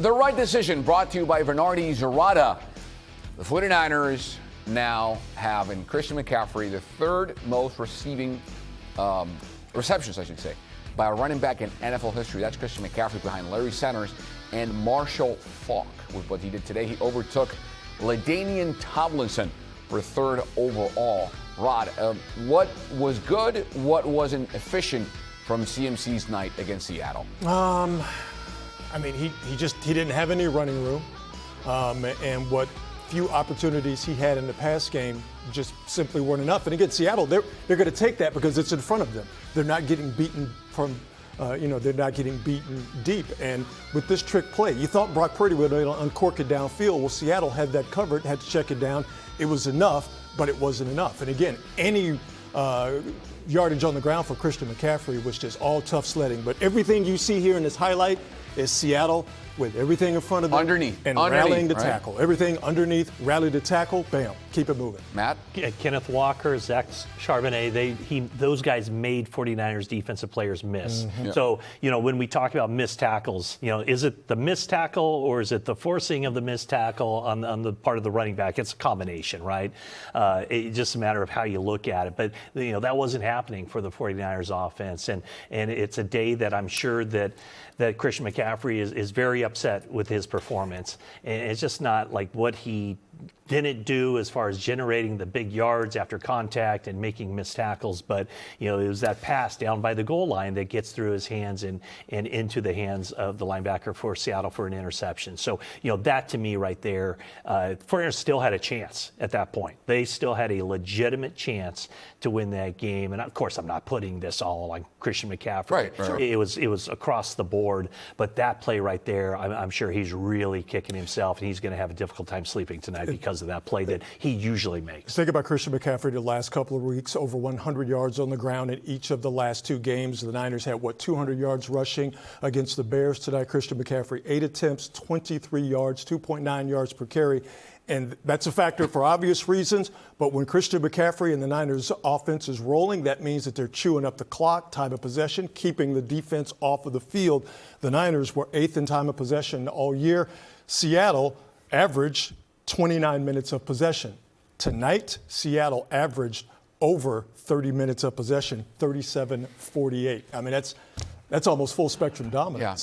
The right decision brought to you by Bernardi Zerata. The 49ers now have in Christian McCaffrey the third most receptions, I should say, by a running back in NFL history. That's Christian McCaffrey behind Larry Sanders and Marshall Faulk. With what he did today, he overtook LaDainian Tomlinson for third overall. Rod, what was good, what wasn't efficient from CMC's night against Seattle? I mean, he didn't have any running room, and what few opportunities he had in the pass game just simply weren't enough. And again, Seattle, they're going to take that because it's in front of them. They're not getting beaten from, they're not getting beaten deep. And with this trick play, you thought Brock Purdy would uncork it downfield. Well, Seattle had that covered, had to check it down. It was enough, but it wasn't enough. And again, any yardage on the ground for Christian McCaffrey was just all tough sledding. But everything you see here in this highlight is Seattle with everything in front of them. Rallying the tackle. Everything underneath, rally the tackle, bam, keep it moving. Matt? Kenneth Walker, Zach Charbonnet, those guys made 49ers defensive players miss. Mm-hmm. Yeah. So, when we talk about missed tackles, is it the missed tackle or is it the forcing of the missed tackle on the part of the running back? It's a combination, right? It's just a matter of how you look at it. But, that wasn't happening for the 49ers offense. And it's a day that I'm sure that Christian McCaffrey is very upset with his performance. And it's just not like what he didn't do as far as generating the big yards after contact and making missed tackles, but it was that pass down by the goal line that gets through his hands and into the hands of the linebacker for Seattle for an interception. So that to me right there, 49ers still had a chance at that point. They still had a legitimate chance to win that game. And of course, I'm not putting this all on Christian McCaffrey. Right. It was across the board, but that play right there, I'm sure he's really kicking himself, and he's going to have a difficult time sleeping tonight because of that play that he usually makes. Think about Christian McCaffrey the last couple of weeks, over 100 yards on the ground in each of the last two games. The Niners had, 200 yards rushing against the Bears tonight. Christian McCaffrey, 8 attempts, 23 yards, 2.9 yards per carry. And that's a factor for obvious reasons. But when Christian McCaffrey and the Niners offense is rolling, that means that they're chewing up the clock, time of possession, keeping the defense off of the field. The Niners were 8th in time of possession all year. Seattle averaged 29 minutes of possession. Tonight, Seattle averaged over 30 minutes of possession, 37-48. I mean, that's almost full spectrum dominance. Yeah.